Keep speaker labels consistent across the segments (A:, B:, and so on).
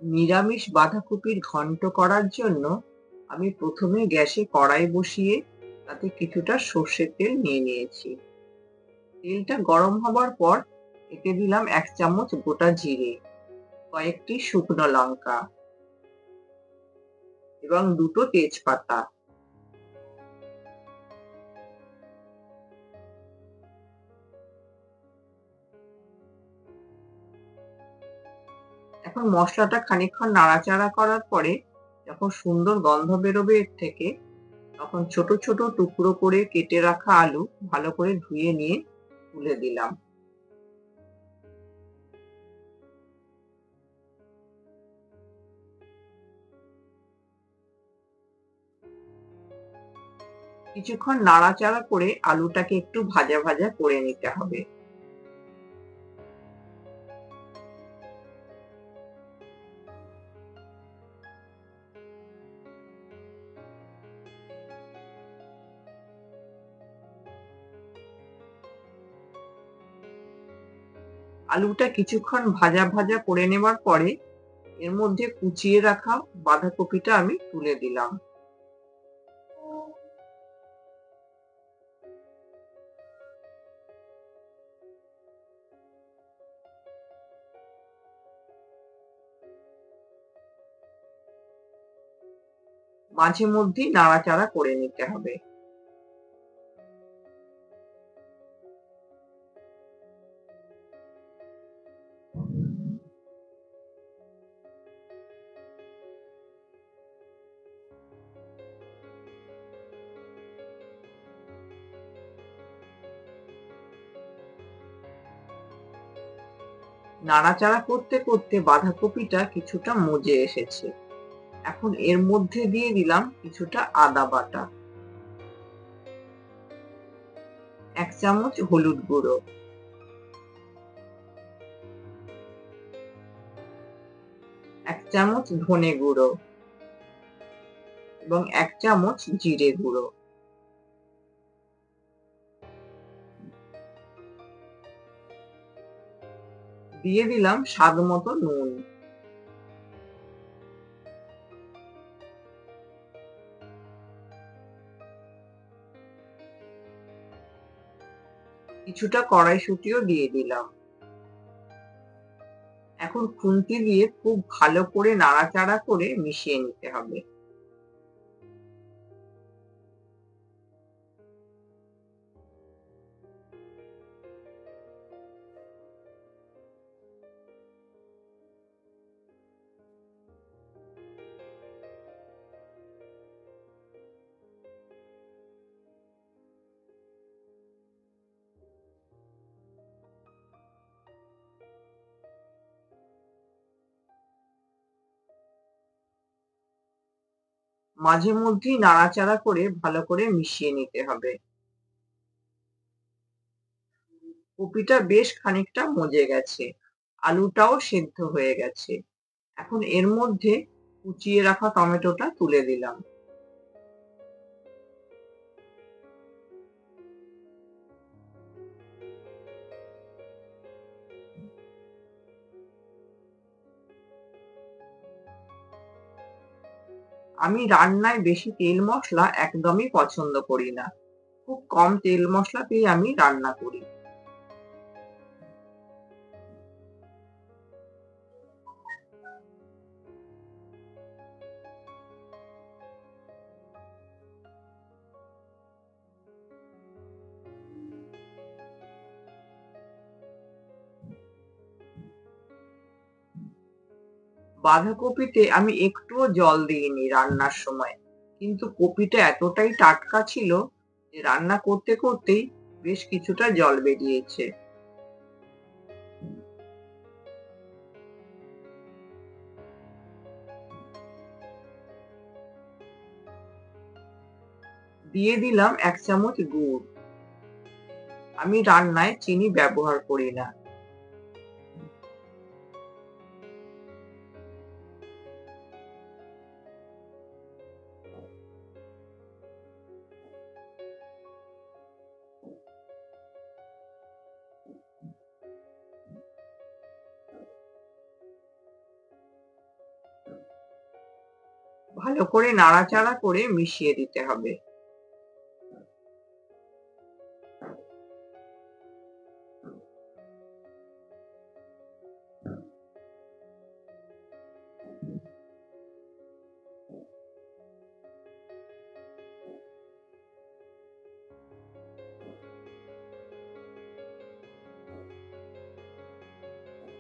A: নিরামিষ বাঁধাকপির ঘন্ট করার জন্য আমি প্রথমে গ্যাসে কড়াই বসিয়ে তাতে কিছুটা সর্ষের তেল নিয়ে নিয়েছি। তেলটা গরম হবার পর এতে দিলাম 1 চামচ গোটা জিরে, কয়েকটি শুকনো লঙ্কা এবং 2টো তেজপাতা। এখন মশলাটা খানিকক্ষণ নাড়াচাড়া করার পরে যখন সুন্দর গন্ধ বেরোবে এর থেকে, তখন ছোট ছোট টুকরো করে কেটে রাখা আলু ভালো করে ধুয়ে নিয়ে তুলে দিলাম। কিছুক্ষণ নাড়াচাড়া করে আলুটাকে একটু ভাজা ভাজা করে নিতে হবে। আলুটা কিছুক্ষণ ভাজা ভাজা করে নেওয়ার পরে এর মধ্যে কুচিয়ে রাখা বাঁধাকপিটা আমি তুলে দিলাম। মাঝে মধ্যেই নাড়াচাড়া করে নিতে হবে। নাড়াচাড়া করতে করতে বাঁধাকপিটা কিছুটা মজে এসেছে। এখন এর মধ্যে দিয়ে দিলাম কিছুটা আদা বাটা, 1 চামচ হলুদ গুঁড়ো, 1 চামচ ধনে গুঁড়ো এবং 1 চামচ জিরে গুঁড়ো। দিয়ে দিলাম স্বাদ মতো নুন। কিছুটা কড়াইশুঁটিও দিয়ে দিলাম। এখন খুন্তি দিয়ে খুব ভালো করে নাড়াচাড়া করে মিশিয়ে নিতে হবে। মাঝে মধ্যেই নাড়াচাড়া করে ভালো করে মিশিয়ে নিতে হবে। কপিটা বেশ খানিকটা মজে গেছে, আলুটাও সেদ্ধ হয়ে গেছে। এখন এর মধ্যে কুচিয়ে রাখা টমেটোটা তুলে দিলাম। আমি রান্নায় বেশি তেল মশলা একদমই পছন্দ করি না। খুব কম তেল মশলাতেই আমি রান্না করি। বাঁধাকপিতে আমি একটুও জল দিইনি রান্নার সময়। কিন্তু কপিটা এতটাই টাটকা ছিল যে রান্না করতে করতেই বেশ কিছুটা জল বেরিয়েছে। দিয়ে দিলাম 1 চামচ গুড়। আমি রান্নায় চিনি ব্যবহার করি না। ভালো করে নাড়াচাড়া করে মিশিয়ে দিতে হবে।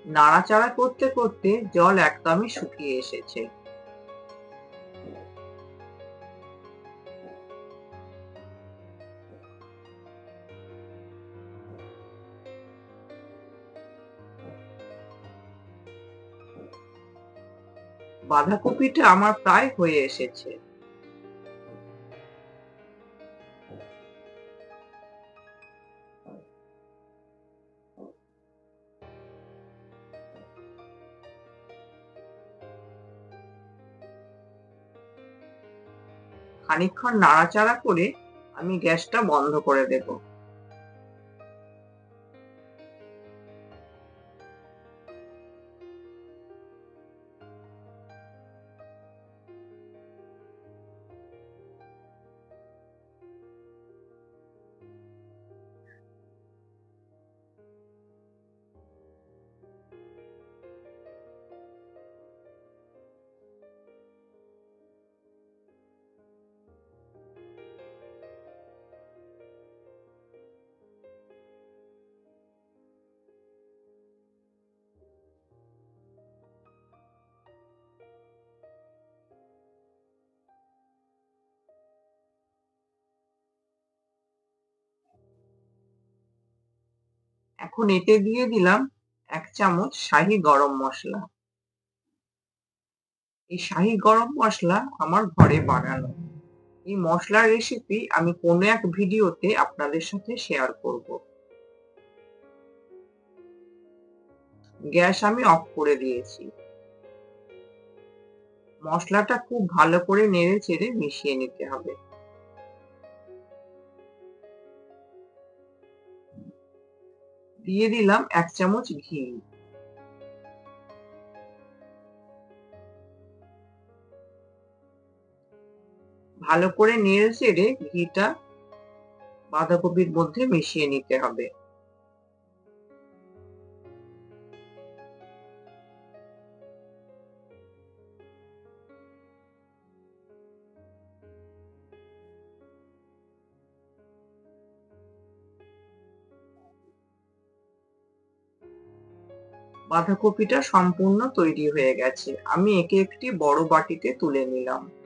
A: নাড়াচাড়া করতে করতে জল একদমই শুকিয়ে এসেছে। বাঁধাকপিটা আমার প্রায় হয়ে এসেছে। খানিকক্ষণ নাড়াচাড়া করে আমি গ্যাসটা বন্ধ করে দেব। এখন এতে দিয়ে দিলাম ১ চামচ শাহী গরম মসলা। এই শাহী গরম মসলা আমার ঘরে বানানো। এই মসলার রেসিপি আমি কোনো এক ভিডিওতে আপনাদের সাথে শেয়ার করব। গ্যাস আমি অফ করে দিয়েছি। মসলাটা খুব ভালো করে নেড়ে-চেড়ে মিশিয়ে নিতে হবে। দিয়ে দিলাম ১ চামচ ঘি। ভালো করে নেড়ে-চেড়ে ঘিটা বাঁধাকপির মধ্যে মিশিয়ে নিতে হবে। বাঁধাকপিটা সম্পূর্ণ তৈরি হয়ে গেছে। আমি একে একটি বড় বাটিতে তুলে নিলাম।